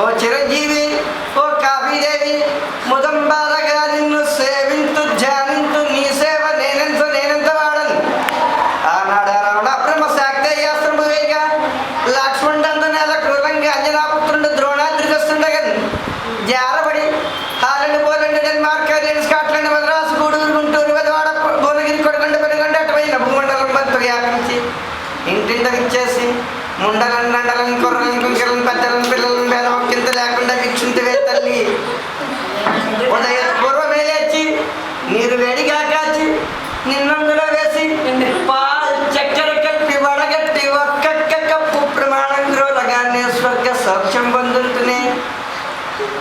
ఓ చిరంజీవి, ఓ కాఫీదేవి, ముదంబారగా నిన్ను సేవింతు ధ్యానింతు, నీ సేవ నేనెంత వాడను. ఆనాడు రావణ బ్రహ్మ శాక్తేయాస్త్రము వేయగా లక్ష్మణుడంత నెల క్రూరంగా అంజనాపుత్రుడు ద్రోణాద్రికొస్తుండగన్ జారబడి Holland, Poland, Denmark, Ireland, Scotland, Madras, Gudur, Guntur, వెదవాడ, భువనగిరి, కొడగండ, పెనుగొండ అటువైన భూమండలం మొత్తం వ్యాపించి ఇంటింట ఇచ్చేసి ముండలను, నండలను, కొర్రలను, కుంకెలను, పెద్దలను, పిల్లలను భేదవక్కింత లేకుండా వీక్షించవే తల్లి. ఉదయ పూర్వమే లేచి నీరు వేడిగా కాచి నిన్నందులో వేసి పాలు చక్కెర కలిపి వడగట్టి ఒక్కొక్క కప్పు ప్రమాణం గ్రోలగానే స్వర్గ సౌఖ్యం పొందుంటునే.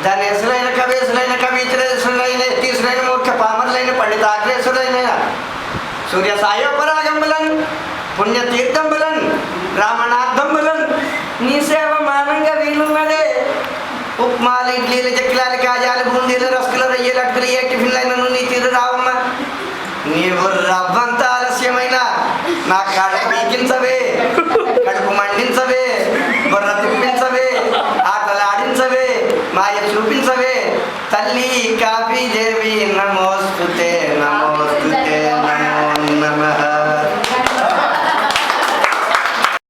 ధనేశులైన కవీసులైన కవీచులైన తీసులైన మూర్ఖ పామరులైన పండితాగ్రేసులైన సూర్య సాయోపరాగంబులన్ పుణ్యతీర్థంబులన్ రామణార్థంబులన్ నీ సేవ మానంగా వీలున్నదే. ఉప్మాలు, ఇడ్లీలు, చెక్కిలాలు, కాజాలు, బూందీలు, రస్కులు, రొయ్యలు, అటుకులు, ఏ టిఫిన్లైనను నీ తీరు రావమ్మ. నీవు రవ్వంత ఆలస్యమైన నా కడుపు పీకించవే, కడుపు మండించవే, బుర్ర తిప్పించవే, ఆటలాడించవే, మాయ చూపించవే తల్లి కాఫీ దేవి. నమోస్తుతే నమో